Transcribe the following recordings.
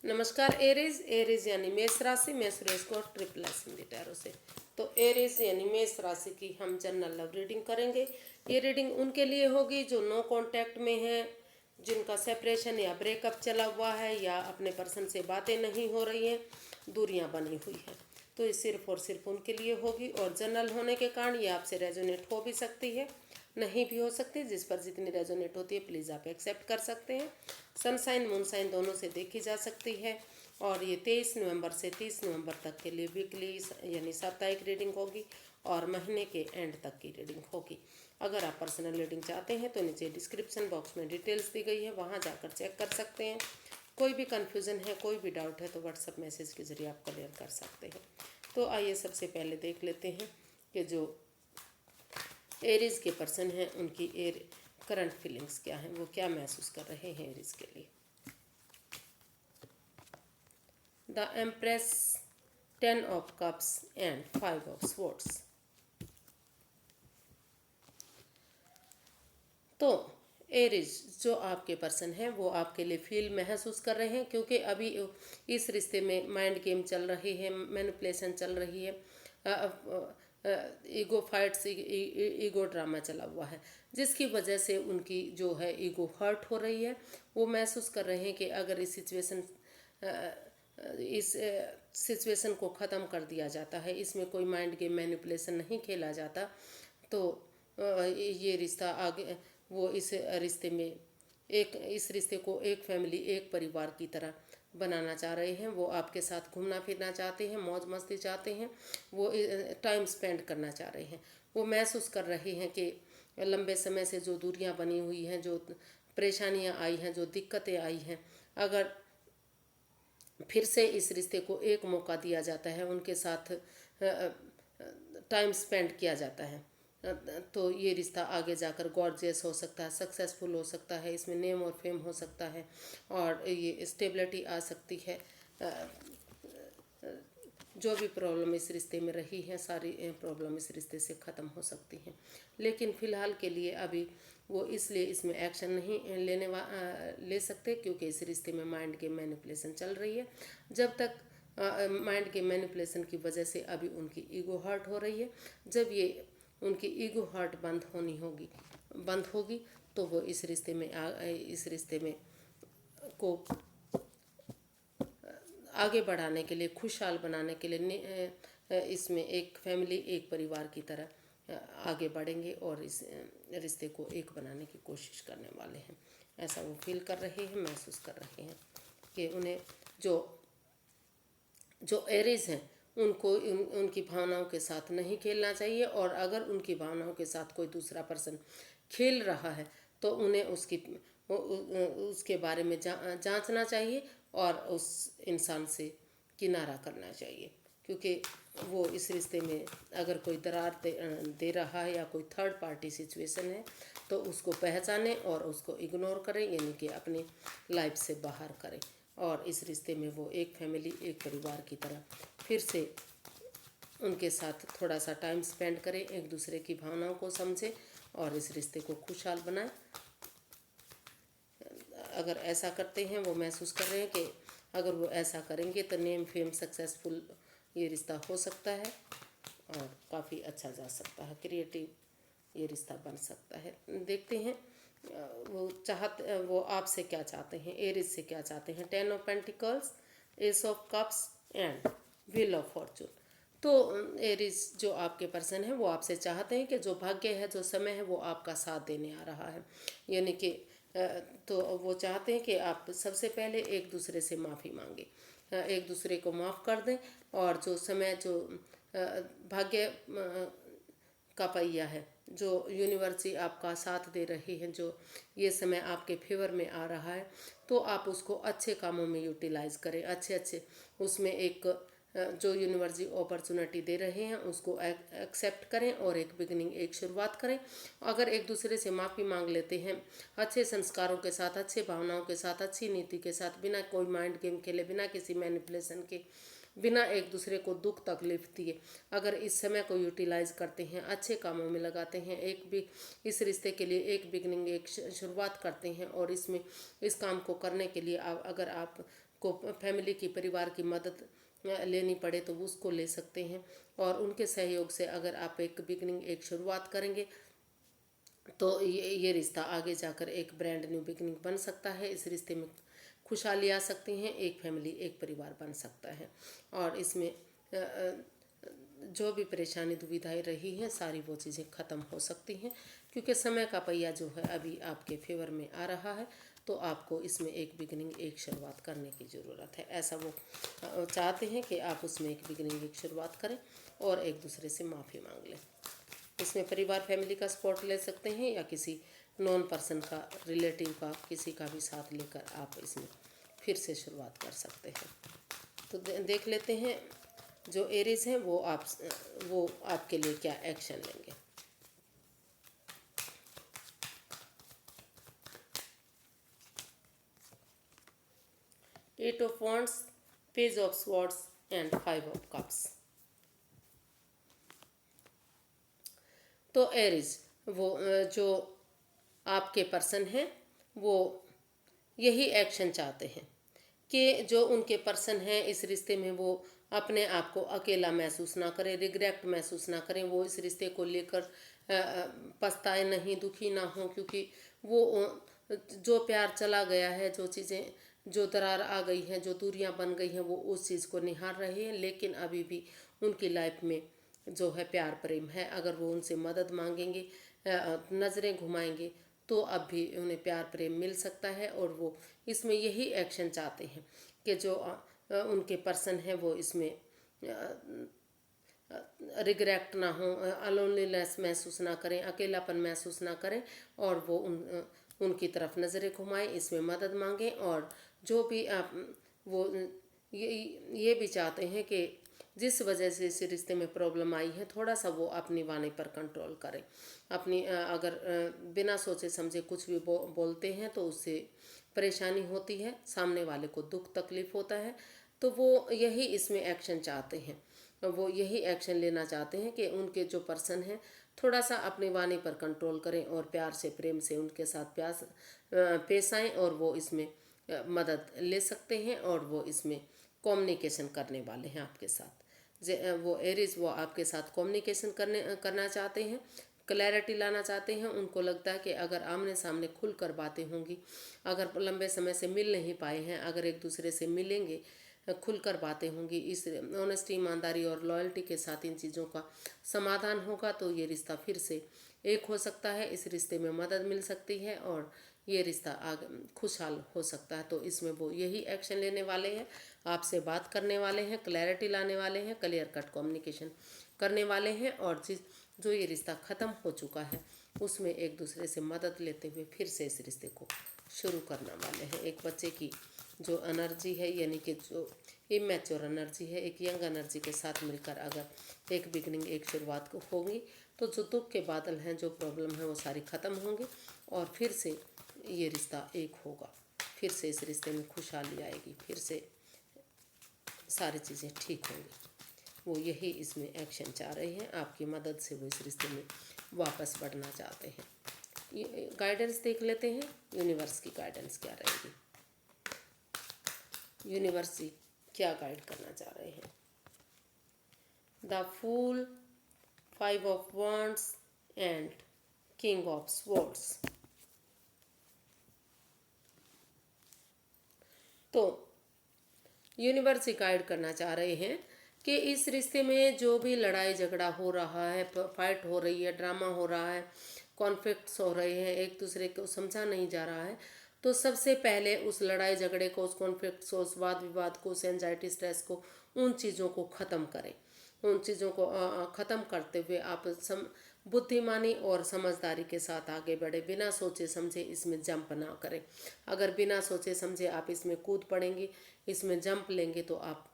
नमस्कार Aries. Aries यानी मेष राशि। मैं सुरेश को ट्रिपल एस हिंदी टैरो से। तो एरीज यानी मेष राशि की हम जनरल लव रीडिंग करेंगे। ये रीडिंग उनके लिए होगी जो नो कांटेक्ट में है, जिनका सेपरेशन या ब्रेकअप चला हुआ है, या अपने पर्सन से बातें नहीं हो रही हैं, दूरियां बनी हुई हैं। तो ये सिर्फ और सिर्फ उनके लिए होगी। और जनरल होने के कारण ये आपसे रेजोनेट हो भी सकती है, नहीं भी हो सकती। जिस पर जितनी रेजोनेट होती है प्लीज़ आप एक्सेप्ट कर सकते हैं। सनसाइन मूनसाइन दोनों से देखी जा सकती है। और ये 23 नवंबर से 30 नवंबर तक के लिए वीकली यानी साप्ताहिक रीडिंग होगी और महीने के एंड तक की रीडिंग होगी। अगर आप पर्सनल रीडिंग चाहते हैं तो नीचे डिस्क्रिप्शन बॉक्स में डिटेल्स दी गई है, वहाँ जाकर चेक कर सकते हैं। कोई भी कन्फ्यूज़न है, कोई भी डाउट है तो व्हाट्सएप मैसेज के ज़रिए आप क्लियर कर सकते हैं। तो आइए सबसे पहले देख लेते हैं कि जो एरीज के पर्सन हैं उनकी करंट फीलिंग्स क्या हैं, वो क्या महसूस कर रहे हैं एरीज के लिए। The empress, 10 of cups and 5 of swords. तो एरीज जो आपके पर्सन हैं वो आपके लिए फील महसूस कर रहे हैं, क्योंकि अभी इस रिश्ते में माइंड गेम चल रही है, मैनिपुलेशन चल रही है, ईगो फाइट्स, ईगो ड्रामा चला हुआ है, जिसकी वजह से उनकी जो है ईगो हर्ट हो रही है। वो महसूस कर रहे हैं कि अगर इस सिचुएशन को ख़त्म कर दिया जाता है, इसमें कोई माइंड गेम मैनिपुलेशन नहीं खेला जाता, तो ये रिश्ता आगे, वो इस रिश्ते को एक फैमिली, एक परिवार की तरह बनाना चाह रहे हैं। वो आपके साथ घूमना फिरना चाहते हैं, मौज मस्ती चाहते हैं, वो टाइम स्पेंड करना चाह रहे हैं। वो महसूस कर रहे हैं कि लंबे समय से जो दूरियां बनी हुई हैं, जो परेशानियां आई हैं, जो दिक्कतें आई हैं, अगर फिर से इस रिश्ते को एक मौका दिया जाता है, उनके साथ टाइम स्पेंड किया जाता है, तो ये रिश्ता आगे जाकर गॉर्जियस हो सकता है, सक्सेसफुल हो सकता है, इसमें नेम और फेम हो सकता है, और ये स्टेबिलिटी आ सकती है। जो भी प्रॉब्लम इस रिश्ते में रही है, सारी प्रॉब्लम इस रिश्ते से ख़त्म हो सकती हैं। लेकिन फ़िलहाल के लिए अभी वो इसलिए इसमें एक्शन नहीं ले सकते, क्योंकि इस रिश्ते में माइंड गेम मैनिपुलेशन चल रही है। जब तक माइंड गेम मैनिपुलेशन की वजह से अभी उनकी ईगो हर्ट हो रही है, जब ये उनकी ईगो हर्ट बंद होगी तो वो इस रिश्ते में को आगे बढ़ाने के लिए, खुशहाल बनाने के लिए इसमें एक फैमिली, एक परिवार की तरह आगे बढ़ेंगे और इस रिश्ते को एक बनाने की कोशिश करने वाले हैं। ऐसा वो फील कर रहे हैं, महसूस कर रहे हैं कि उन्हें जो एरीज हैं उनको उनकी भावनाओं के साथ नहीं खेलना चाहिए, और अगर उनकी भावनाओं के साथ कोई दूसरा पर्सन खेल रहा है तो उन्हें उसके बारे में जांचना चाहिए और उस इंसान से किनारा करना चाहिए, क्योंकि वो इस रिश्ते में अगर कोई दरार दे रहा है या कोई थर्ड पार्टी सिचुएशन है तो उसको पहचाने और उसको इग्नोर करें, यानी कि अपनी लाइफ से बाहर करें, और इस रिश्ते में वो एक फैमिली, एक परिवार की तरह फिर से उनके साथ थोड़ा सा टाइम स्पेंड करें, एक दूसरे की भावनाओं को समझें और इस रिश्ते को खुशहाल बनाएं। अगर ऐसा करते हैं, वो महसूस कर रहे हैं कि अगर वो ऐसा करेंगे तो नेम फेम सक्सेसफुल ये रिश्ता हो सकता है और काफ़ी अच्छा जा सकता है, क्रिएटिव ये रिश्ता बन सकता है। देखते हैं वो आपसे क्या चाहते हैं, एरिस से क्या चाहते हैं। 10 of pentacles, S of cups and wheel of Fortune. तो एरिस जो आपके पर्सन है वो आपसे चाहते हैं कि जो भाग्य है, जो समय है, वो आपका साथ देने आ रहा है, यानी कि तो वो चाहते हैं कि आप सबसे पहले एक दूसरे से माफ़ी मांगे, एक दूसरे को माफ़ कर दें, और जो समय, जो भाग्य का पहिया है, जो यूनिवर्सिटी आपका साथ दे रही है, जो ये समय आपके फेवर में आ रहा है, तो आप उसको अच्छे कामों में यूटिलाइज करें, अच्छे उसमें एक जो यूनिवर्सिटी अपॉर्चुनिटी दे रहे हैं उसको एक्सेप्ट करें और एक बिगनिंग, एक शुरुआत करें। अगर एक दूसरे से माफ़ी मांग लेते हैं अच्छे संस्कारों के साथ, अच्छे भावनाओं के साथ, अच्छी नीति के साथ, बिना कोई माइंड गेम खेले, बिना किसी मैनिपुलेशन के, बिना एक दूसरे को दुख तकलीफ दिए, अगर इस समय को यूटिलाइज करते हैं, अच्छे कामों में लगाते हैं, एक भी इस रिश्ते के लिए एक बिगनिंग, एक शुरुआत करते हैं, और इस काम को करने के लिए अगर आप को फैमिली की परिवार की मदद लेनी पड़े तो उसको ले सकते हैं। और उनके सहयोग से अगर आप एक बिगनिंग, एक शुरुआत करेंगे तो ये रिश्ता आगे जाकर एक ब्रांड न्यू बिगनिंग बन सकता है। इस रिश्ते में खुशहाली आ सकती हैं, एक फैमिली, एक परिवार बन सकता है। और इसमें जो भी परेशानी दुविधाएं रही हैं सारी वो चीज़ें ख़त्म हो सकती हैं, क्योंकि समय का पहिया जो है अभी आपके फेवर में आ रहा है। तो आपको इसमें एक बिगनिंग, एक शुरुआत करने की ज़रूरत है। ऐसा वो चाहते हैं कि आप उसमें एक बिगनिंग, एक शुरुआत करें और एक दूसरे से माफ़ी मांग लें। इसमें परिवार, फैमिली का सपोर्ट ले सकते हैं या किसी नॉन पर्सन का, रिलेटिव का, किसी का भी साथ लेकर आप इसमें फिर से शुरुआत कर सकते हैं। तो देख लेते हैं जो एरीज हैं वो आपके लिए क्या एक्शन लेंगे। Eight of wands, page of swords and 5 of cups. तो एरीज वो जो आपके पर्सन हैं वो यही एक्शन चाहते हैं कि जो उनके पर्सन हैं इस रिश्ते में वो अपने आप को अकेला महसूस ना करें, रिग्रेट महसूस ना करें, वो इस रिश्ते को लेकर पछताए नहीं, दुखी ना हो, क्योंकि वो जो प्यार चला गया है, जो चीज़ें, जो दरार आ गई हैं, जो दूरियां बन गई हैं, वो उस चीज़ को निहार रहे हैं। लेकिन अभी भी उनकी लाइफ में जो है प्यार प्रेम है। अगर वो उनसे मदद मांगेंगे, नज़रें घुमाएंगे, तो अब भी उन्हें प्यार प्रेम मिल सकता है। और वो इसमें यही एक्शन चाहते हैं कि जो उनके पर्सन है वो इसमें रिग्रेट ना हो, अलोनलीनेस महसूस ना करें, अकेलापन महसूस ना करें, और वो उनकी तरफ नज़रें घुमाएं, इसमें मदद मांगें। और जो भी आप वो ये भी चाहते हैं कि जिस वजह से इस रिश्ते में प्रॉब्लम आई है, थोड़ा सा वो अपनी वाणी पर कंट्रोल करें। अपनी अगर बिना सोचे समझे कुछ भी बोलते हैं तो उससे परेशानी होती है, सामने वाले को दुख तकलीफ होता है। तो वो यही इसमें एक्शन चाहते हैं, वो यही एक्शन लेना चाहते हैं कि उनके जो पर्सन हैं थोड़ा सा अपनी वाणी पर कंट्रोल करें और प्यार से, प्रेम से उनके साथ पेश आएँ। और वो इसमें मदद ले सकते हैं और वो इसमें कम्युनिकेशन करने वाले हैं आपके साथ। वो एरीज वो आपके साथ कम्युनिकेशन करना चाहते हैं, क्लैरिटी लाना चाहते हैं। उनको लगता है कि अगर आमने सामने खुलकर बातें होंगी, अगर लंबे समय से मिल नहीं पाए हैं, अगर एक दूसरे से मिलेंगे, खुलकर बातें होंगी, इस ऑनेस्टी, ईमानदारी और लॉयल्टी के साथ इन चीज़ों का समाधान होगा, तो ये रिश्ता फिर से एक हो सकता है। इस रिश्ते में मदद मिल सकती है और ये रिश्ता आगे खुशहाल हो सकता है। तो इसमें वो यही एक्शन लेने वाले हैं, आपसे बात करने वाले हैं, क्लैरिटी लाने वाले हैं, क्लियर कट कम्युनिकेशन करने वाले हैं। और जो ये रिश्ता ख़त्म हो चुका है उसमें एक दूसरे से मदद लेते हुए फिर से इस रिश्ते को शुरू करने वाले हैं। एक बच्चे की जो एनर्जी है, यानी कि जो इमेच्योर एनर्जी है, एक यंग एनर्जी के साथ मिलकर अगर एक बिगनिंग, एक शुरुआत को होगी, तो जो दुख के बादल हैं, जो प्रॉब्लम है, वो सारी ख़त्म होंगी और फिर से ये रिश्ता एक होगा। फिर से इस रिश्ते में खुशहाली आएगी, फिर से सारी चीज़ें ठीक होंगी। वो यही इसमें एक्शन चाह रहे हैं, आपकी मदद से वो इस रिश्ते में वापस बढ़ना चाहते हैं। ये गाइडेंस देख लेते हैं, यूनिवर्स की गाइडेंस क्या रहेगी। यूनिवर्स जी क्या गाइड करना चाह रहे हैं। The fool, 5 of wands and king of swords. तो यूनिवर्स ही गाइड करना चाह रहे हैं कि इस रिश्ते में जो भी लड़ाई झगड़ा हो रहा है, फाइट हो रही है, ड्रामा हो रहा है, कॉन्फ्लिक्ट्स हो रहे हैं, एक दूसरे को समझा नहीं जा रहा है, तो सबसे पहले उस लड़ाई झगड़े को, उस कॉन्फ्लिक्ट्स को, उस वाद विवाद को, उस एंजाइटी, स्ट्रेस को, उन चीज़ों को ख़त्म करें। उन चीज़ों को ख़त्म करते हुए आप बुद्धिमानी और समझदारी के साथ आगे बढ़े, बिना सोचे समझे इसमें जंप ना करें। अगर बिना सोचे समझे आप इसमें कूद पड़ेंगे, इसमें जंप लेंगे, तो आप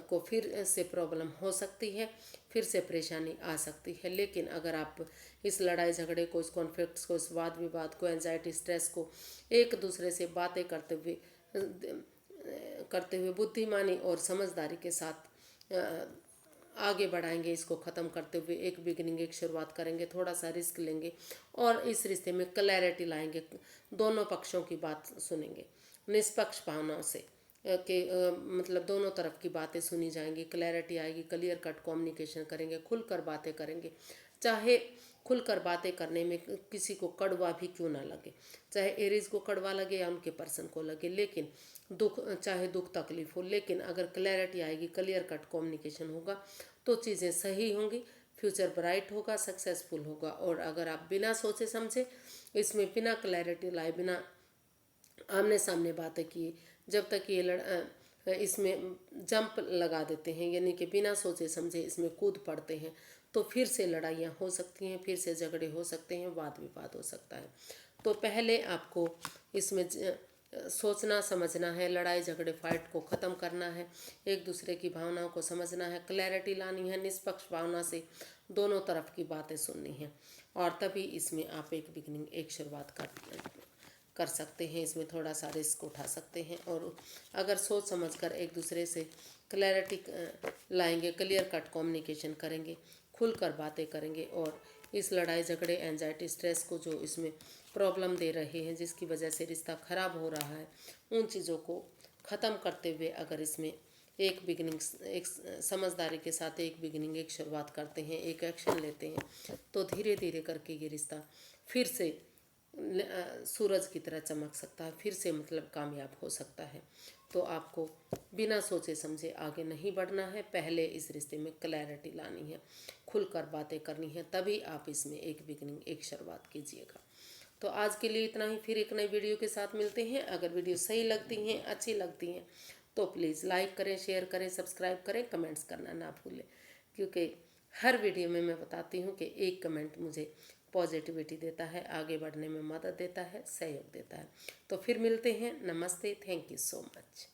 को फिर से प्रॉब्लम हो सकती है, फिर से परेशानी आ सकती है। लेकिन अगर आप इस लड़ाई झगड़े को, इस कॉन्फ्लिक्ट्स को, इस वाद विवाद को, एंजाइटी, स्ट्रेस को एक दूसरे से बातें करते हुए बुद्धिमानी और समझदारी के साथ आगे बढ़ाएंगे, इसको ख़त्म करते हुए एक बिगिनिंग, एक शुरुआत करेंगे, थोड़ा सा रिस्क लेंगे और इस रिश्ते में क्लैरिटी लाएंगे, दोनों पक्षों की बात सुनेंगे निष्पक्ष भावनाओं से, मतलब दोनों तरफ की बातें सुनी जाएंगी, क्लैरिटी आएगी, क्लियर कट कम्युनिकेशन करेंगे, खुलकर बातें करेंगे। चाहे खुलकर बातें करने में किसी को कड़वा भी क्यों ना लगे, चाहे एरीज को कड़वा लगे या उनके पर्सन को लगे, लेकिन चाहे दुख तकलीफ हो, लेकिन अगर क्लैरिटी आएगी, क्लियर कट कम्युनिकेशन होगा तो चीज़ें सही होंगी, फ्यूचर ब्राइट होगा, सक्सेसफुल होगा। और अगर आप बिना सोचे समझे इसमें बिना क्लैरिटी लाए, बिना आमने सामने बातें किए, जब तक ये इसमें जंप लगा देते हैं, यानी कि बिना सोचे समझे इसमें कूद पड़ते हैं, तो फिर से लड़ाइयाँ हो सकती हैं, फिर से झगड़े हो सकते हैं, वाद विवाद हो सकता है। तो पहले आपको इसमें सोचना समझना है, लड़ाई झगड़े फाइट को ख़त्म करना है, एक दूसरे की भावनाओं को समझना है, क्लैरिटी लानी है, निष्पक्ष भावना से दोनों तरफ की बातें सुननी है, और तभी इसमें आप एक बिगनिंग, एक शुरुआत कर सकते हैं। इसमें थोड़ा सा रिस्क उठा सकते हैं, और अगर सोच समझकर एक दूसरे से क्लैरिटी लाएंगे, क्लियर कट कम्युनिकेशन करेंगे, खुलकर बातें करेंगे, और इस लड़ाई झगड़े, एंजाइटी, स्ट्रेस को जो इसमें प्रॉब्लम दे रहे हैं, जिसकी वजह से रिश्ता ख़राब हो रहा है, उन चीज़ों को ख़त्म करते हुए अगर इसमें एक बिगिनिंग, एक समझदारी के साथ एक बिगिनिंग, एक शुरुआत करते हैं, एक एक्शन लेते हैं, तो धीरे धीरे करके ये रिश्ता फिर से सूरज की तरह चमक सकता है, फिर से मतलब कामयाब हो सकता है। तो आपको बिना सोचे समझे आगे नहीं बढ़ना है, पहले इस रिश्ते में क्लैरिटी लानी है, खुलकर बातें करनी है, तभी आप इसमें एक बिगनिंग, एक शुरुआत कीजिएगा। तो आज के लिए इतना ही, फिर एक नई वीडियो के साथ मिलते हैं। अगर वीडियो सही लगती हैं, अच्छी लगती हैं, तो प्लीज़ लाइक करें, शेयर करें, सब्सक्राइब करें, कमेंट्स करना ना भूलें, क्योंकि हर वीडियो में मैं बताती हूँ कि एक कमेंट मुझे पॉजिटिविटी देता है, आगे बढ़ने में मदद देता है, सहयोग देता है। तो फिर मिलते हैं। नमस्ते, थैंक यू सो मच।